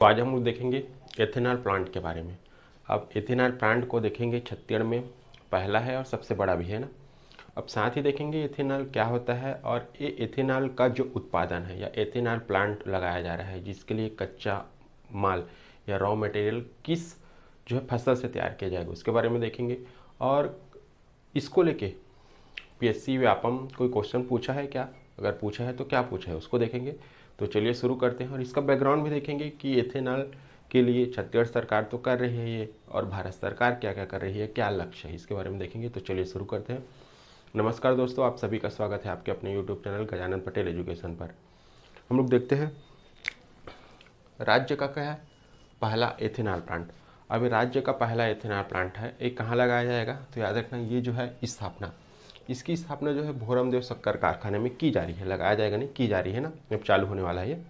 तो आज हम लोग देखेंगे एथेनॉल प्लांट के बारे में। अब एथेनॉल प्लांट को देखेंगे, छत्तीसगढ़ में पहला है और सबसे बड़ा भी है ना। अब साथ ही देखेंगे एथेनॉल क्या होता है और ये एथेनॉल का जो उत्पादन है या एथेनॉल प्लांट लगाया जा रहा है जिसके लिए कच्चा माल या रॉ मटेरियल किस जो है फसल से तैयार किया जाएगा उसके बारे में देखेंगे। और इसको लेके पीएससी व्यापम कोई क्वेश्चन पूछा है क्या, अगर पूछा है तो क्या पूछा है उसको देखेंगे। तो चलिए शुरू करते हैं और इसका बैकग्राउंड भी देखेंगे कि एथेनॉल के लिए छत्तीसगढ़ सरकार तो कर रही है ये, और भारत सरकार क्या क्या कर रही है, क्या लक्ष्य है, इसके बारे में देखेंगे। तो चलिए शुरू करते हैं। नमस्कार दोस्तों, आप सभी का स्वागत है आपके अपने YouTube channel Gajanan Patel education पर। हम लोग देखते हैं राज्य का क्या है पहला एथेनॉल प्लांट। अभी राज्य का पहला एथेनॉल प्लांट है, ये कहाँ लगाया जाएगा तो याद रखना ये जो है स्थापना, इसकी स्थापना जो है भोरमदेव शक्कर कारखाने में की जा रही है। लगाया जाएगा नहीं, की जा रही है ना, अब चालू होने वाला है ये।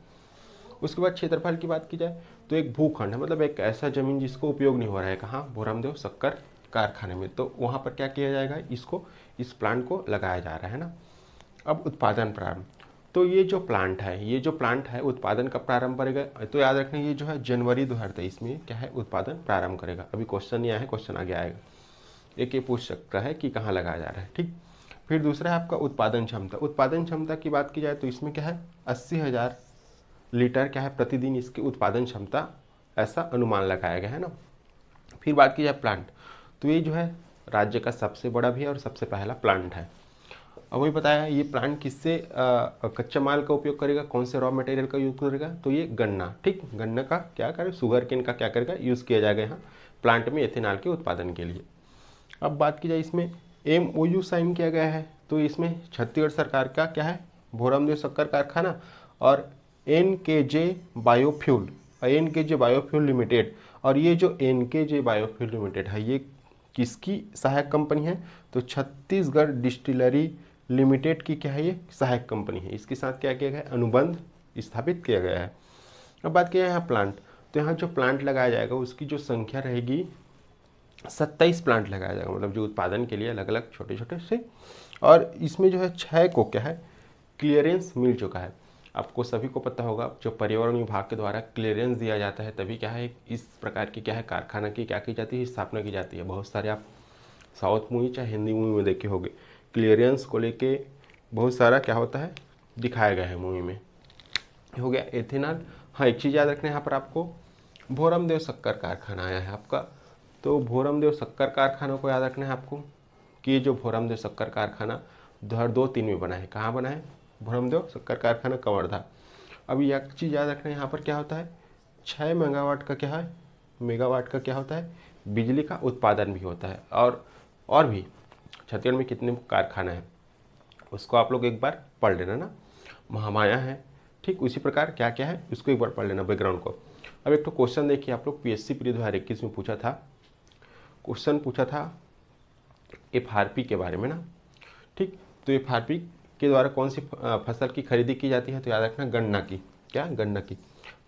उसके बाद क्षेत्रफल की बात की जाए तो एक भूखंड है, मतलब एक ऐसा जमीन जिसको उपयोग नहीं हो रहा है, कहाँ भोरमदेव शक्कर कारखाने में, तो वहाँ पर क्या किया जाएगा, इसको इस प्लांट को लगाया जा रहा है ना। अब उत्पादन प्रारंभ, तो ये जो प्लांट है उत्पादन का प्रारंभ करेगा। तो याद रखना ये जो है जनवरी 2023 में क्या है उत्पादन प्रारंभ करेगा। अभी क्वेश्चन नहीं आया है, क्वेश्चन आगे आएगा। एक ये पूछ सकता है कि कहाँ लगाया जा रहा है, ठीक। फिर दूसरा है आपका उत्पादन क्षमता। उत्पादन क्षमता की बात की जाए तो इसमें क्या है 80,000 लीटर क्या है प्रतिदिन इसकी उत्पादन क्षमता, ऐसा अनुमान लगाया गया है ना। फिर बात की जाए प्लांट, तो ये जो है राज्य का सबसे बड़ा भी है और सबसे पहला प्लांट है। अब वही बताया ये प्लांट किससे कच्चा माल का उपयोग करेगा, कौन से रॉ मटेरियल का यूज करेगा, तो ये गन्ना, ठीक, गन्ना का क्या करेगा, शुगर केन का क्या करेगा यूज़ किया जाएगा यहाँ प्लांट में एथेनॉल के उत्पादन के लिए। अब बात की जाए इसमें MOU साइन किया गया है, तो इसमें छत्तीसगढ़ सरकार का क्या है भोरमदेव शक्कर कारखाना और NKJ बायोफ्यूल लिमिटेड। और ये जो NKJ बायोफ्यूल लिमिटेड है ये किसकी सहायक कंपनी है, तो छत्तीसगढ़ डिस्टिलरी लिमिटेड की क्या है ये सहायक कंपनी है। इसके साथ क्या किया गया है अनुबंध स्थापित किया गया है। अब बात किया यहाँ प्लांट, तो यहाँ जो प्लांट लगाया जाएगा उसकी जो संख्या रहेगी 27 प्लांट लगाया जाएगा, मतलब जो उत्पादन के लिए अलग अलग छोटे छोटे से। और इसमें जो है 6 को क्या है क्लियरेंस मिल चुका है। आपको सभी को पता होगा जो पर्यावरण विभाग के द्वारा क्लियरेंस दिया जाता है तभी क्या है इस प्रकार की क्या है कारखाना की क्या की जाती है स्थापना की जाती है। बहुत सारे आप साउथ मूवी चाहे हिंदी मूवी में देखे होंगे, क्लियरेंस को लेके बहुत सारा क्या होता है दिखाया गया है मूवी में। हो गया एथेनॉल। हाँ एक चीज़ याद रखना है यहाँ पर आपको, भोरमदेव शक्कर कारखाना आया है आपका, तो भोरमदेव शक्कर कारखाना को याद रखना है आपको कि ये जो भोरमदेव शक्कर कारखाना 2002-3 में बना है। कहाँ बना है, भोरमदेव शक्कर कारखाना कवर्धा। अब एक चीज़ याद रखना है यहाँ पर क्या होता है 6 मेगावाट का क्या है मेगावाट का क्या होता है बिजली का उत्पादन भी होता है। और भी छत्तीसगढ़ में कितने कारखाना है उसको आप लोग एक बार पढ़ लेना ना, महामाया है, ठीक। उसी प्रकार क्या क्या है उसको एक बार पढ़ लेना बैकग्राउंड को। अब एक तो क्वेश्चन देखिए आप लोग PSC प्री 2021 में पूछा था, क्वेश्चन पूछा था FRP के बारे में ना, ठीक। तो FRP के द्वारा कौन सी फसल की खरीदी की जाती है, तो याद रखना गन्ना की, क्या गन्ना की।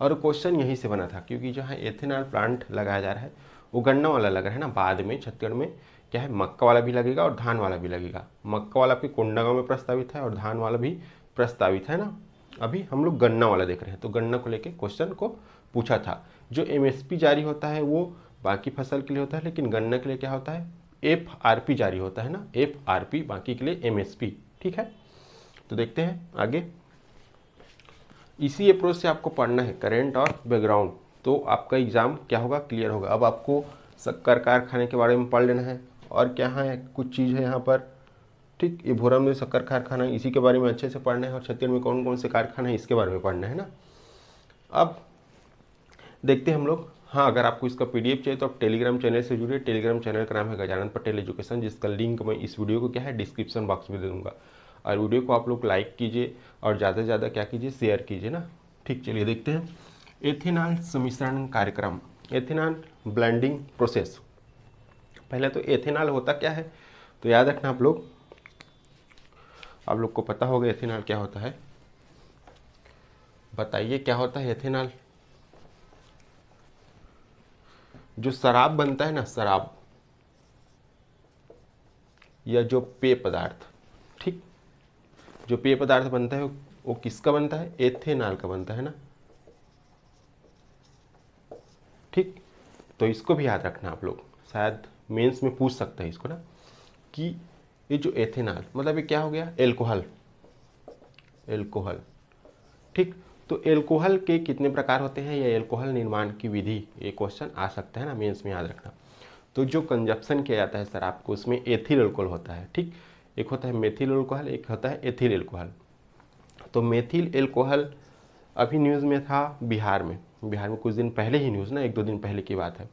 और क्वेश्चन यहीं से बना था क्योंकि जो है एथेनॉल प्लांट लगाया जा रहा है वो गन्ना वाला लग रहा है ना। बाद में छत्तीसगढ़ में क्या है मक्का वाला भी लगेगा और धान वाला भी लगेगा। मक्का वाला आपके कोंडागांव में प्रस्तावित है और धान वाला भी प्रस्तावित है ना। अभी हम लोग गन्ना वाला देख रहे हैं, तो गन्ना को लेके क्वेश्चन को पूछा था। जो MSP जारी होता है वो बाकी फसल के लिए होता है, लेकिन गन्ना के लिए क्या होता है FRP जारी होता है ना, FRP बाकी के लिए MSP, ठीक है। तो देखते हैं आगे, इसी अप्रोच से आपको पढ़ना है करेंट और बैकग्राउंड, तो आपका एग्जाम क्या होगा क्लियर होगा। अब आपको शक्कर कारखाने के बारे में पढ़ लेना है और क्या है कुछ चीज़ है यहाँ पर, ठीक। ये भोरमदेव शक्कर कारखाना इसी के बारे में अच्छे से पढ़ना है और छत्तीसगढ़ में कौन कौन से कारखाना है इसके बारे में पढ़ना है ना। अब देखते हैं हम लोग। हाँ अगर आपको इसका PDF चाहिए तो आप टेलीग्राम चैनल से जुड़िए। टेलीग्राम चैनल का नाम है गजानन पटेल एजुकेशन, जिसका लिंक मैं इस वीडियो को क्या है डिस्क्रिप्शन बॉक्स में दे दूँगा। और वीडियो को आप लोग लाइक कीजिए और ज़्यादा से ज़्यादा क्या कीजिए शेयर कीजिए ना, ठीक। चलिए देखते हैं एथेनॉल सम्मिश्रण कार्यक्रम, एथेनॉल ब्लेंडिंग प्रोसेस। पहले तो एथेनॉल होता क्या है, तो याद रखना आप लोग को पता होगा एथेनॉल क्या होता है। बताइए क्या होता है एथेनॉल। जो शराब बनता है ना, शराब या जो पेय पदार्थ, ठीक, जो पेय पदार्थ बनता है वो किसका बनता है, एथेनॉल का बनता है ना। ठीक, तो इसको भी याद रखना आप लोग, शायद मेंस में पूछ सकते हैं इसको ना, कि ये जो एथेनॉल मतलब ये क्या हो गया, एल्कोहल, एल्कोहल। ठीक, तो एल्कोहल के कितने प्रकार होते हैं या एल्कोहल निर्माण की विधि, ये क्वेश्चन आ सकता है ना मेंस में, याद रखना। तो जो कंजप्शन किया जाता है शराब को, उसमें एथिल अल्कोहल होता है। ठीक, एक होता है मेथिल अल्कोहल, एक होता है एथिल अल्कोहल। तो मेथिल अल्कोहल अभी न्यूज़ में था बिहार में, बिहार में कुछ दिन पहले ही न्यूज़ ना, 1-2 दिन पहले की बात है।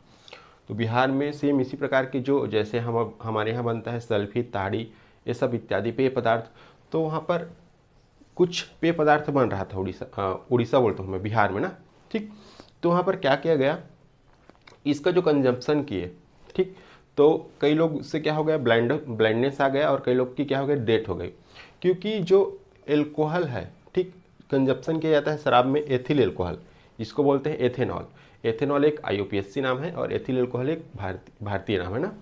तो बिहार में सेम इसी प्रकार के जो जैसे हमारे यहाँ बनता है सल्फी, ताड़ी, ये सब इत्यादि पेय पदार्थ, तो वहाँ पर कुछ पेय पदार्थ बन रहा था उड़ीसा बोलता हूँ मैं, बिहार में ना। ठीक, तो वहाँ पर क्या किया गया, इसका जो कंजम्पशन किए, ठीक, तो कई लोग उससे क्या हो गया, ब्लाइंडनेस आ गया, और कई लोग की क्या हो गया, डेथ हो गई। क्योंकि जो एल्कोहल है, ठीक, कंजप्शन किया जाता है शराब में एथिल एल्कोहल, इसको बोलते हैं एथेनॉल। एथेनॉल एक IUPAC नाम है और एथिल एल्कोहल एक भारतीय नाम है ना।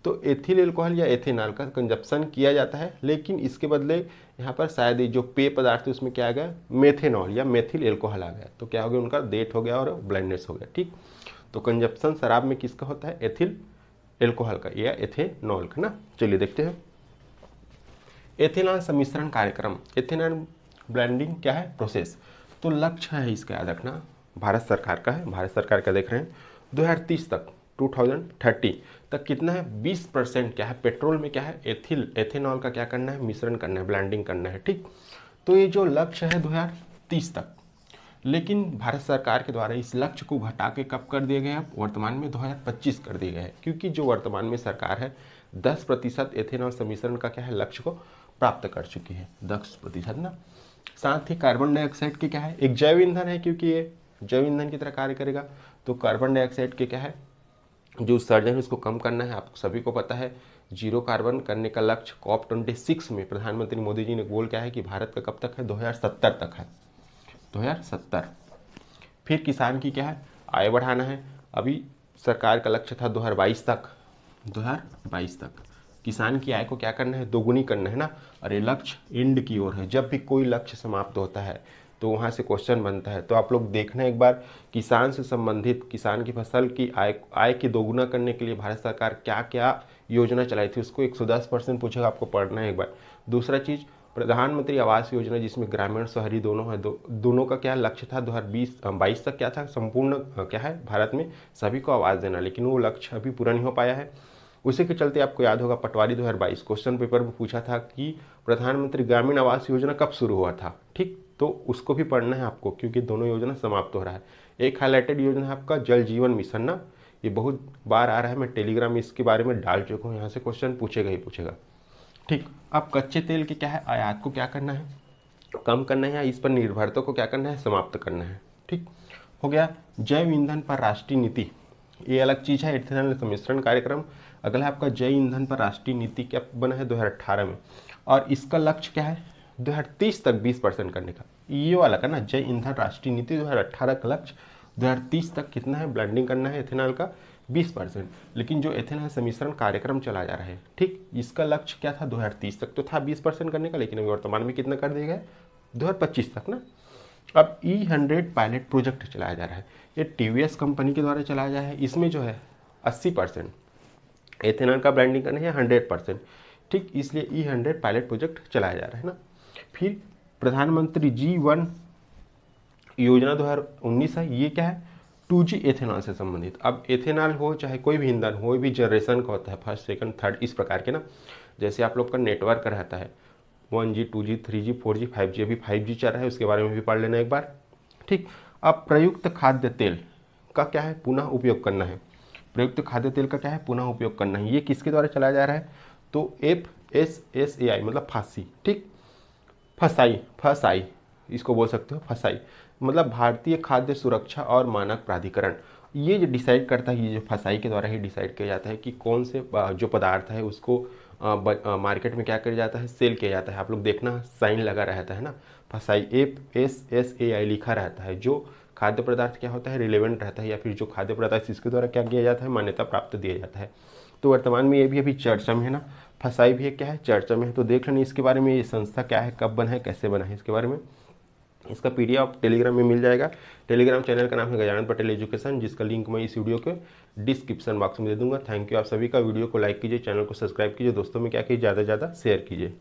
तो एथिल एल्कोहल या एथेनॉल का कंजप्शन किया जाता है, लेकिन इसके बदले यहाँ पर शायद जो पेय पदार्थ है उसमें क्या आ गया, मेथेनॉल या मेथिल एल्कोहल आ गया, तो क्या हो गया, उनका डेथ हो गया और ब्लाइंडनेस हो गया। ठीक, तो कंजप्शन शराब में किसका होता है, एथिल एल्कोहल का या एथेनॉल का ना। चलिए देखते हैं एथेनॉल सम्मिश्रण कार्यक्रम, एथेनॉल ब्लेंडिंग क्या है, प्रोसेस। तो लक्ष्य है इसका याद रखना, भारत सरकार का है, भारत सरकार का देख रहे हैं 2030 तक, 2030 तक कितना है, 20% क्या है, पेट्रोल में क्या है, एथेनॉल का क्या करना है, मिश्रण करना है, ब्लेंडिंग करना है। ठीक, तो ये जो लक्ष्य है 2030 तक, लेकिन भारत सरकार के द्वारा इस लक्ष्य को घटा के कब कर दिए गए, अब वर्तमान में 2025 कर दिए गए हैं, क्योंकि जो वर्तमान में सरकार है 10% एथेनॉल सम्मिश्रण का क्या है, लक्ष्य को प्राप्त कर चुकी है, 10% ना। साथ ही कार्बन डाइऑक्साइड की क्या है, एक जैव ईंधन है, क्योंकि ये जैव ईंधन की तरह कार्य करेगा, तो कार्बन डाइऑक्साइड के क्या है, जो उत्सर्जन है उसको कम करना है। आप सभी को पता है जीरो कार्बन करने का लक्ष्य COP26 में प्रधानमंत्री मोदी जी ने गोल क्या है कि भारत का कब तक है, 2070 तक है, 2070। फिर किसान की क्या है, आय बढ़ाना है। अभी सरकार का लक्ष्य था 2022 तक, 2022 तक किसान की आय को क्या करना है, दोगुनी करना है ना। और ये लक्ष्य एंड की ओर है, जब भी कोई लक्ष्य समाप्त होता है तो वहाँ से क्वेश्चन बनता है। तो आप लोग देखना एक बार, किसान से संबंधित, किसान की फसल की आय की दोगुना करने के लिए भारत सरकार क्या क्या योजना चलाई थी, उसको 110% पूछेगा, आपको पढ़ना है एक बार। दूसरा चीज़, प्रधानमंत्री आवास योजना, जिसमें ग्रामीण शहरी दोनों है, दोनों का क्या लक्ष्य था, 2022 तक क्या था, संपूर्ण क्या है, भारत में सभी को आवाज़ देना, लेकिन वो लक्ष्य अभी पूरा नहीं हो पाया है। उसी के चलते आपको याद होगा पटवारी 2022 क्वेश्चन पेपर में पूछा था कि प्रधानमंत्री ग्रामीण आवास योजना कब शुरू हुआ था। ठीक, तो उसको भी पढ़ना है आपको, क्योंकि दोनों योजना समाप्त हो रहा है। एक हाईलाइटेड योजना है आपका जल जीवन मिशन ना, ये बहुत बार आ रहा है, मैं टेलीग्राम में इसके बारे में डाल चुका हूँ, यहाँ से क्वेश्चन पूछेगा ही पूछेगा। ठीक, अब कच्चे तेल के क्या है, आयात को क्या करना है, कम करना है, या इस पर निर्भरता को क्या करना है, समाप्त करना है। ठीक, हो गया। जैव ईंधन पर राष्ट्रीय नीति, ये अलग चीज़ है, एथेनॉल सम्मिश्रण कार्यक्रम। अगला है आपका जैव ईंधन पर राष्ट्रीय नीति, क्या बना है 2018 में, और इसका लक्ष्य क्या है, 2030 तक 20% करने का। ये वाला का ना, जैव ईंधन राष्ट्रीय नीति 2018 का लक्ष्य, 2030 तक कितना है, ब्लेंडिंग करना है एथेनॉल का 20%। लेकिन जो एथेनॉल सम्मिश्रण कार्यक्रम चला जा रहा है, ठीक, इसका लक्ष्य क्या था, 2030 तक तो था 20% करने का, लेकिन अभी वर्तमान में कितना कर दिया गया, 2025 तक ना। अब E100 पायलट प्रोजेक्ट चलाया जा रहा है, ये TVS कंपनी के द्वारा चलाया जा रहा है। इसमें जो है 80% एथेनॉल का ब्लेंडिंग करना है, 100%। ठीक, इसलिए E100 पायलट प्रोजेक्ट चलाया जा रहा है ना। फिर प्रधानमंत्री G1 योजना 2019 है, ये क्या है, 2G एथेनॉल से संबंधित। अब एथेनॉल हो चाहे कोई भी ईंधन हो, भी जनरेशन का होता है, फर्स्ट सेकंड थर्ड इस प्रकार के ना। जैसे आप लोग का नेटवर्क रहता है 1G 2G 3G 4G 5G, अभी 5G चल रहा है, उसके बारे में भी पढ़ लेना एक बार। ठीक, अब प्रयुक्त खाद्य तेल का क्या है, पुनः उपयोग करना है। प्रयुक्त खाद्य तेल का क्या है, पुनः उपयोग करना है। ये किसके द्वारा चलाया जा रहा है, तो FSSAI मतलब फांसी, ठीक, फसाई इसको बोल सकते हो, फसाई मतलब भारतीय खाद्य सुरक्षा और मानक प्राधिकरण। ये जो डिसाइड करता है, ये जो फसाई के द्वारा ही डिसाइड किया जाता है कि कौन से जो पदार्थ है उसको मार्केट में क्या किया जाता है, सेल किया जाता है। आप लोग देखना साइन लगा रहता है ना, फसाई FSSAI लिखा रहता है। जो खाद्य पदार्थ क्या होता है, रिलेवेंट रहता है, या फिर जो खाद्य पदार्थ इसके द्वारा क्या किया जाता है, मान्यता प्राप्त दिया जाता है। तो वर्तमान में ये भी अभी चर्चा में है ना, फसाई भी क्या है, चर्चा में है। तो देख लेना इसके बारे में, ये संस्था क्या है, कब बना है, कैसे बना है, इसके बारे में इसका PDF आप टेलीग्राम में मिल जाएगा। टेलीग्राम चैनल का नाम है गजानन पटेल एजुकेशन, जिसका लिंक मैं इस वीडियो के डिस्क्रिप्शन बॉक्स में दे दूंगा। Thank you. आप सभी का वीडियो को लाइक कीजिए, चैनल को सब्सक्राइब कीजिए, दोस्तों में क्या कीजिए, ज़्यादा से ज़्यादा शेयर कीजिए।